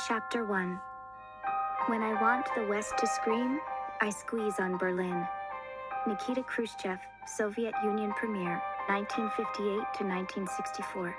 Chapter 1. When I want the West to scream, I squeeze on Berlin. Nikita Khrushchev, Soviet Union Premier, 1958 to 1964.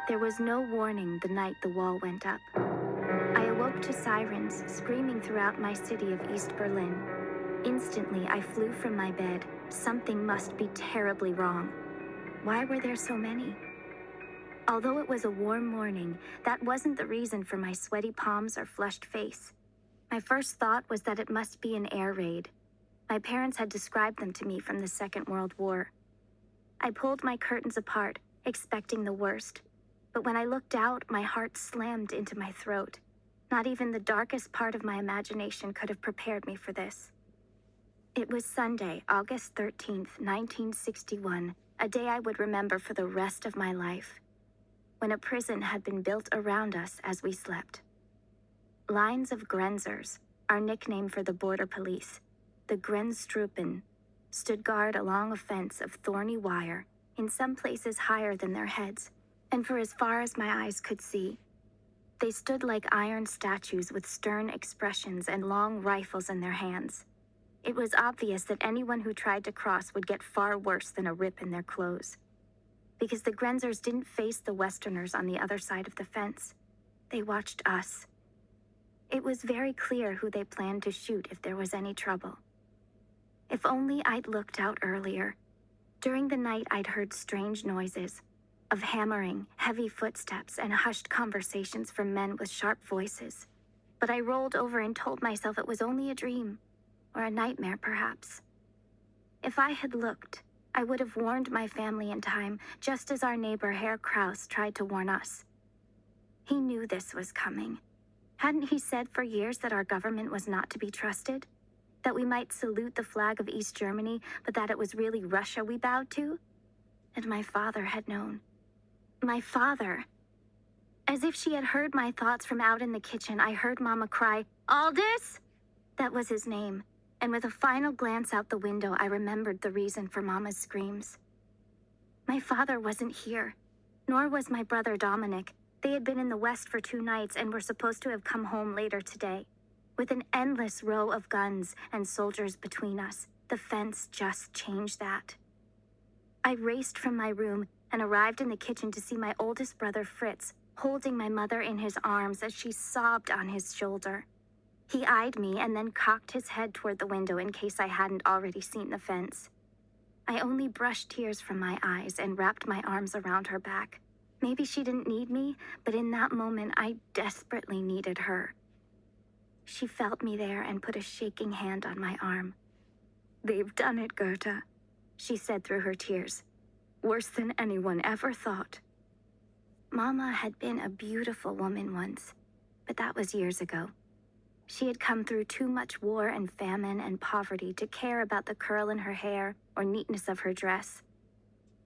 There was no warning the night the wall went up. I awoke to sirens screaming throughout my city of East Berlin. Instantly, I flew from my bed. Something must be terribly wrong. Why were there so many? Although it was a warm morning, that wasn't the reason for my sweaty palms or flushed face. My first thought was that it must be an air raid. My parents had described them to me from the Second World War. I pulled my curtains apart, expecting the worst. But when I looked out, my heart slammed into my throat. Not even the darkest part of my imagination could have prepared me for this. It was Sunday, August 13th, 1961, a day I would remember for the rest of my life, when a prison had been built around us as we slept. Lines of Grenzers, our nickname for the border police, the Grenztruppen, stood guard along a fence of thorny wire, in some places higher than their heads, and for as far as my eyes could see. They stood like iron statues with stern expressions and long rifles in their hands. It was obvious that anyone who tried to cross would get far worse than a rip in their clothes. Because the Grenzers didn't face the Westerners on the other side of the fence. They watched us. It was very clear who they planned to shoot if there was any trouble. If only I'd looked out earlier. During the night, I'd heard strange noises of hammering, heavy footsteps, and hushed conversations from men with sharp voices. But I rolled over and told myself it was only a dream, or a nightmare perhaps. If I had looked, I would have warned my family in time, just as our neighbor Herr Kraus tried to warn us. He knew this was coming. Hadn't he said for years that our government was not to be trusted? That we might salute the flag of East Germany, but that it was really Russia we bowed to? And my father had known. My father. As if she had heard my thoughts from out in the kitchen, I heard Mama cry, "Aldous!" That was his name. And with a final glance out the window, I remembered the reason for Mama's screams. My father wasn't here, nor was my brother Dominic. They had been in the West for 2 nights and were supposed to have come home later today. With an endless row of guns and soldiers between us, the fence just changed that. I raced from my room and arrived in the kitchen to see my oldest brother Fritz holding my mother in his arms as she sobbed on his shoulder. He eyed me and then cocked his head toward the window in case I hadn't already seen the fence. I only brushed tears from my eyes and wrapped my arms around her back. Maybe she didn't need me, but in that moment I desperately needed her. She felt me there and put a shaking hand on my arm. "They've done it, Goethe," she said through her tears. "Worse than anyone ever thought." Mama had been a beautiful woman once, but that was years ago. She had come through too much war and famine and poverty to care about the curl in her hair or neatness of her dress.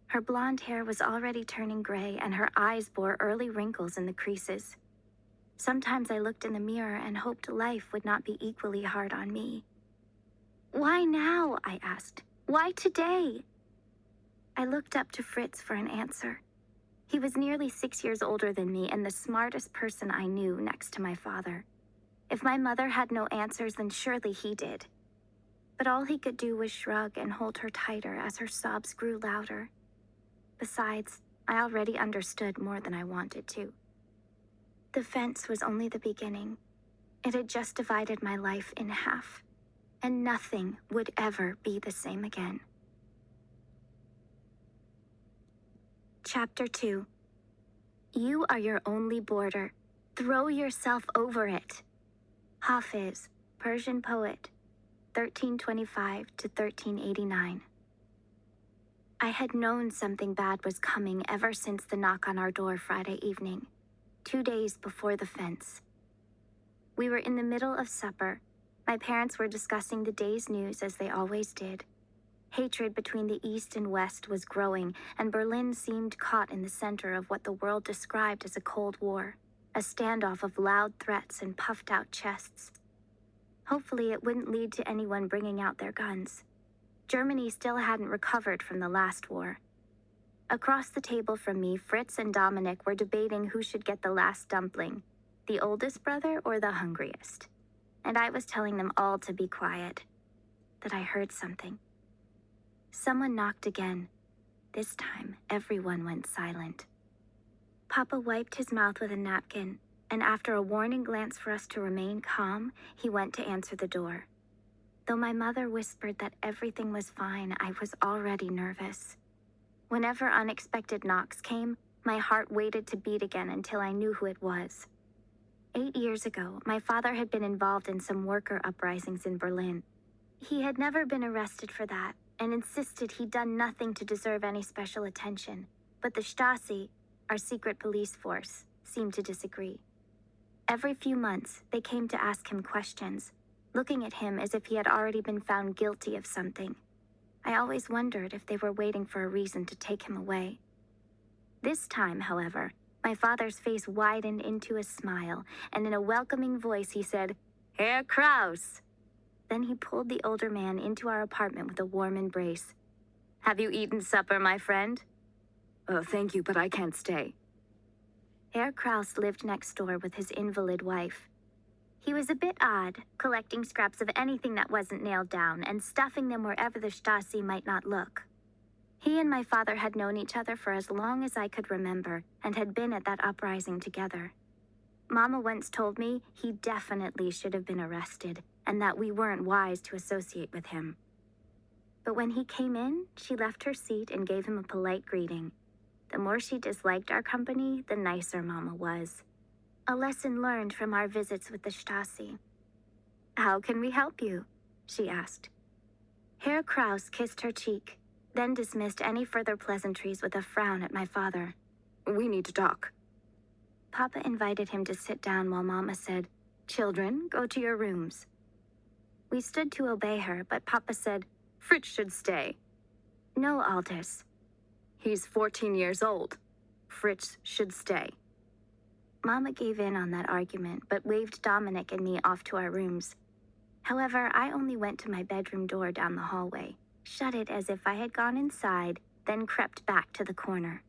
Her blonde hair was already turning gray, and her eyes bore early wrinkles in the creases. Sometimes I looked in the mirror and hoped life would not be equally hard on me. "Why now?" I asked. "Why today?" I looked up to Fritz for an answer. He was nearly 6 years older than me and the smartest person I knew next to my father. If my mother had no answers, then surely he did. But all he could do was shrug and hold her tighter as her sobs grew louder. Besides, I already understood more than I wanted to. The fence was only the beginning. It had just divided my life in half, and nothing would ever be the same again. Chapter 2. You are your only border. Throw yourself over it. Hafiz, Persian poet, 1325 to 1389. I had known something bad was coming ever since the knock on our door Friday evening, 2 days before the fence. We were in the middle of supper. My parents were discussing the day's news as they always did. Hatred between the East and West was growing, and Berlin seemed caught in the center of what the world described as a Cold War. A standoff of loud threats and puffed-out chests. Hopefully it wouldn't lead to anyone bringing out their guns. Germany still hadn't recovered from the last war. Across the table from me, Fritz and Dominic were debating who should get the last dumpling. the oldest brother or the hungriest. And I was telling them all to be quiet. That I heard something. Someone knocked again. This time, everyone went silent. Papa wiped his mouth with a napkin, and after a warning glance for us to remain calm, he went to answer the door. Though my mother whispered that everything was fine, I was already nervous. Whenever unexpected knocks came, my heart waited to beat again until I knew who it was. 8 years ago, my father had been involved in some worker uprisings in Berlin. He had never been arrested for that and insisted he'd done nothing to deserve any special attention. But the Stasi, our secret police force, seemed to disagree. Every few months, they came to ask him questions, looking at him as if he had already been found guilty of something. I always wondered if they were waiting for a reason to take him away. This time, however, my father's face widened into a smile, and in a welcoming voice he said, "Herr Kraus." Then he pulled the older man into our apartment with a warm embrace. "Have you eaten supper, my friend?" "Oh, thank you, but I can't stay." Herr Kraus lived next door with his invalid wife. He was a bit odd, collecting scraps of anything that wasn't nailed down and stuffing them wherever the Stasi might not look. He and my father had known each other for as long as I could remember and had been at that uprising together. Mama once told me he definitely should have been arrested and that we weren't wise to associate with him. But when he came in, she left her seat and gave him a polite greeting. The more she disliked our company, the nicer Mama was. A lesson learned from our visits with the Stasi. "How can we help you?" she asked. Herr Kraus kissed her cheek, then dismissed any further pleasantries with a frown at my father. "We need to talk." Papa invited him to sit down while Mama said, "Children, go to your rooms." We stood to obey her, but Papa said, "Fritz should stay." "No, Aldous." "He's 14 years old. Fritz should stay." Mama gave in on that argument, but waved Dominic and me off to our rooms. However, I only went to my bedroom door down the hallway, shut it as if I had gone inside, then crept back to the corner.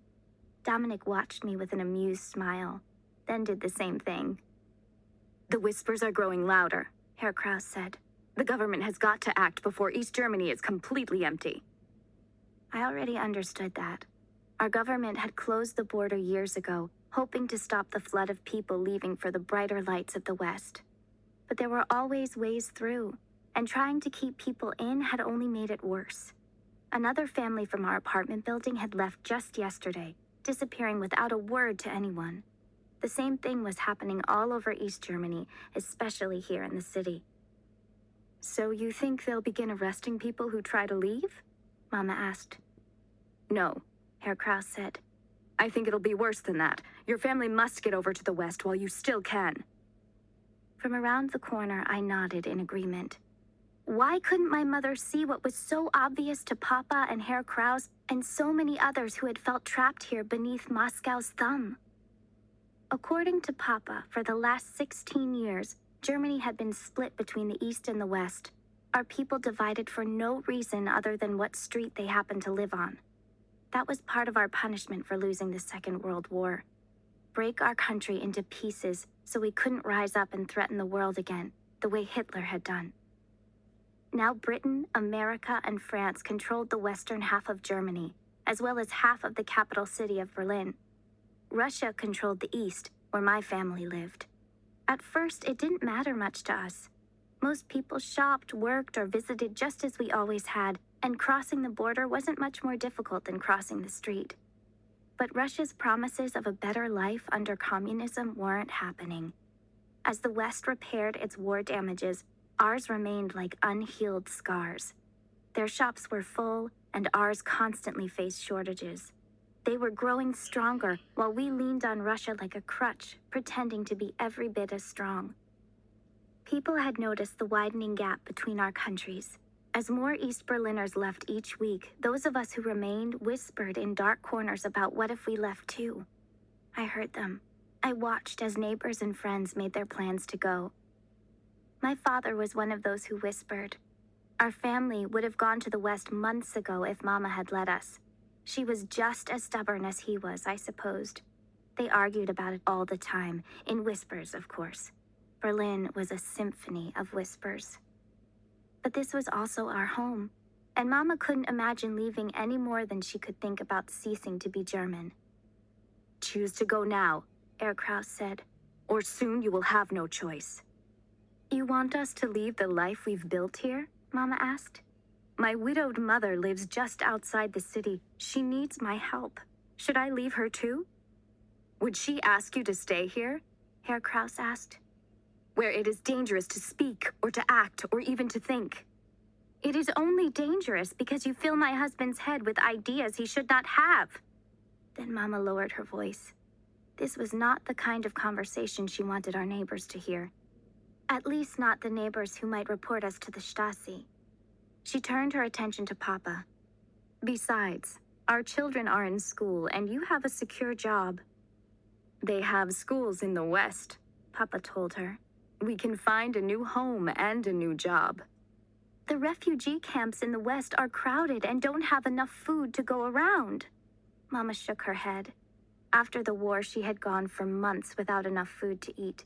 Dominic watched me with an amused smile, then did the same thing. "The whispers are growing louder," Herr Kraus said. "The government has got to act before East Germany is completely empty." I already understood that. Our government had closed the border years ago, hoping to stop the flood of people leaving for the brighter lights of the West. But there were always ways through, and trying to keep people in had only made it worse. Another family from our apartment building had left just yesterday, disappearing without a word to anyone. The same thing was happening all over East Germany, especially here in the city. "So you think they'll begin arresting people who try to leave?" Mama asked. "No," Herr Kraus said. "I think it'll be worse than that. Your family must get over to the West while you still can." From around the corner, I nodded in agreement. Why couldn't my mother see what was so obvious to Papa and Herr Kraus and so many others who had felt trapped here beneath Moscow's thumb? According to Papa, for the last 16 years, Germany had been split between the East and the West, our people divided for no reason other than what street they happened to live on. That was part of our punishment for losing the Second World War. Break our country into pieces so we couldn't rise up and threaten the world again, the way Hitler had done. Now Britain, America, and France controlled the western half of Germany, as well as half of the capital city of Berlin. Russia controlled the east, where my family lived. At first, it didn't matter much to us. Most people shopped, worked, or visited just as we always had, and crossing the border wasn't much more difficult than crossing the street. But Russia's promises of a better life under communism weren't happening. As the West repaired its war damages, ours remained like unhealed scars. Their shops were full, and ours constantly faced shortages. They were growing stronger, while we leaned on Russia like a crutch, pretending to be every bit as strong. People had noticed the widening gap between our countries. As more East Berliners left each week, those of us who remained whispered in dark corners about what if we left too. I heard them. I watched as neighbors and friends made their plans to go. My father was one of those who whispered. Our family would have gone to the West months ago if Mama had let us. She was just as stubborn as he was, I supposed. They argued about it all the time, in whispers, of course. Berlin was a symphony of whispers. But this was also our home, and Mama couldn't imagine leaving any more than she could think about ceasing to be German. "Choose to go now," Herr Kraus said, "or soon you will have no choice." "You want us to leave the life we've built here?" Mama asked. "My widowed mother lives just outside the city. She needs my help. Should I leave her too?" "Would she ask you to stay here?" Herr Kraus asked. "Where it is dangerous to speak or to act or even to think?" "It is only dangerous because you fill my husband's head with ideas he should not have." Then Mama lowered her voice. This was not the kind of conversation she wanted our neighbors to hear. At least not the neighbors who might report us to the Stasi. She turned her attention to Papa. "Besides, our children are in school and you have a secure job." "They have schools in the West," Papa told her. "We can find a new home and a new job." "The refugee camps in the West are crowded and don't have enough food to go around." Mama shook her head. After the war, she had gone for months without enough food to eat.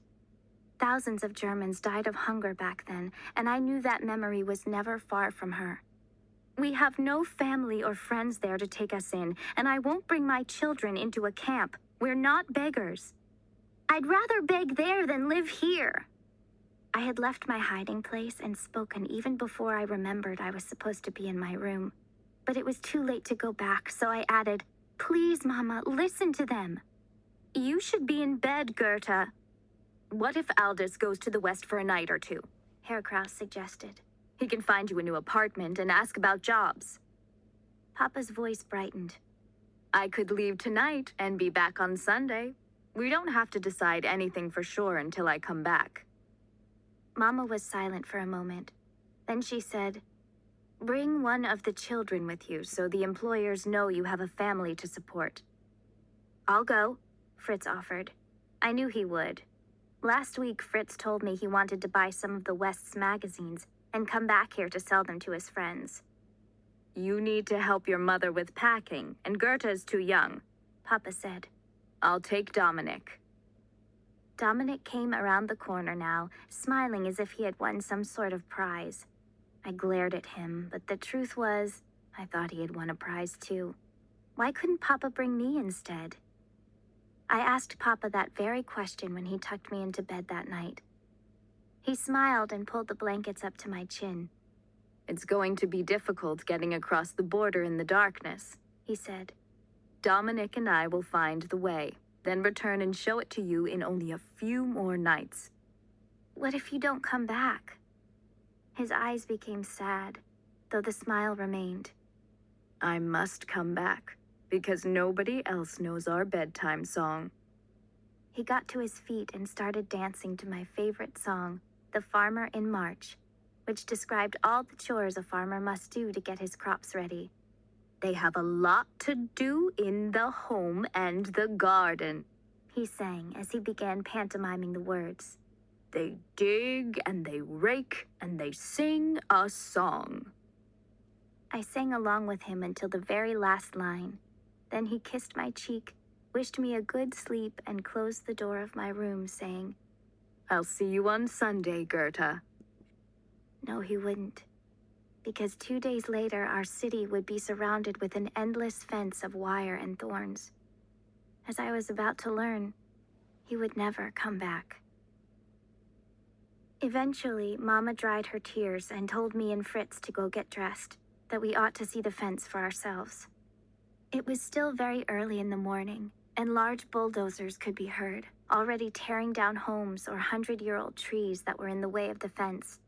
Thousands of Germans died of hunger back then, and I knew that memory was never far from her. "We have no family or friends there to take us in, and I won't bring my children into a camp. We're not beggars." "I'd rather beg there than live here." I had left my hiding place and spoken even before I remembered I was supposed to be in my room. But it was too late to go back, so I added, "Please, Mama, listen to them." "You should be in bed, Goethe." "What if Aldous goes to the West for a night or two?" Herr Kraus suggested. "He can find you a new apartment and ask about jobs." Papa's voice brightened. "I could leave tonight and be back on Sunday. We don't have to decide anything for sure until I come back." Mama was silent for a moment. Then she said, "Bring one of the children with you so the employers know you have a family to support." "I'll go," Fritz offered. I knew he would. Last week, Fritz told me he wanted to buy some of the West's magazines and come back here to sell them to his friends. "You need to help your mother with packing, and Goethe is too young," Papa said. "I'll take Dominic." Dominic came around the corner now, smiling as if he had won some sort of prize. I glared at him, but the truth was, I thought he had won a prize too. Why couldn't Papa bring me instead? I asked Papa that very question when he tucked me into bed that night. He smiled and pulled the blankets up to my chin. "It's going to be difficult getting across the border in the darkness," he said. "Dominic and I will find the way, then return and show it to you in only a few more nights." "What if you don't come back?" His eyes became sad, though the smile remained. "I must come back, because nobody else knows our bedtime song." He got to his feet and started dancing to my favorite song, "The Farmer in March," which described all the chores a farmer must do to get his crops ready. "They have a lot to do in the home and the garden," he sang as he began pantomiming the words. "They dig and they rake and they sing a song." I sang along with him until the very last line. Then he kissed my cheek, wished me a good sleep, and closed the door of my room, saying, "I'll see you on Sunday, Goethe." No, he wouldn't. Because 2 days later, our city would be surrounded with an endless fence of wire and thorns. As I was about to learn, he would never come back. Eventually, Mama dried her tears and told me and Fritz to go get dressed, that we ought to see the fence for ourselves. It was still very early in the morning, and large bulldozers could be heard, already tearing down homes or 100-year-old trees that were in the way of the fence.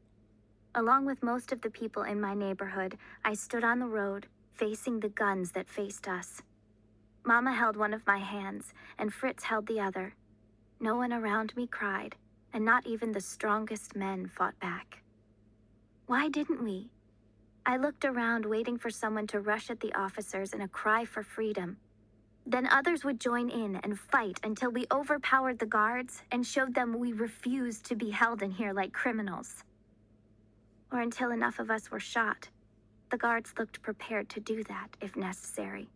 Along with most of the people in my neighborhood, I stood on the road, facing the guns that faced us. Mama held one of my hands, and Fritz held the other. No one around me cried, and not even the strongest men fought back. Why didn't we? I looked around, waiting for someone to rush at the officers in a cry for freedom. Then others would join in and fight until we overpowered the guards and showed them we refused to be held in here like criminals. Or until enough of us were shot. The guards looked prepared to do that if necessary.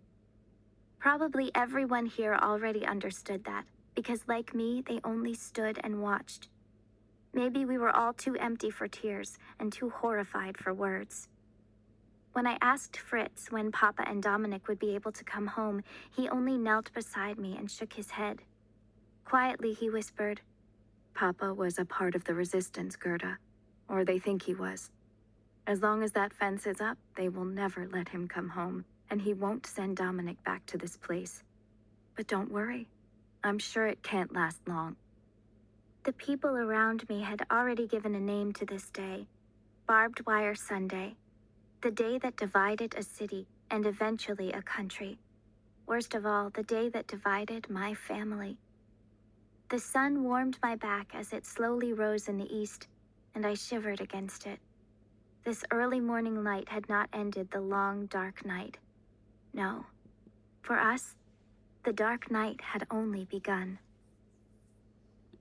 Probably everyone here already understood that, because like me, they only stood and watched. Maybe we were all too empty for tears and too horrified for words. When I asked Fritz when Papa and Dominic would be able to come home, he only knelt beside me and shook his head. Quietly, he whispered, "Papa was a part of the resistance, Gerda. Or they think he was. As long as that fence is up, they will never let him come home, and he won't send Dominic back to this place. But don't worry. I'm sure it can't last long." The people around me had already given a name to this day, Barbed Wire Sunday, the day that divided a city and eventually a country. Worst of all, the day that divided my family. The sun warmed my back as it slowly rose in the east, and I shivered against it. This early morning light had not ended the long, dark night. No. For us, the dark night had only begun.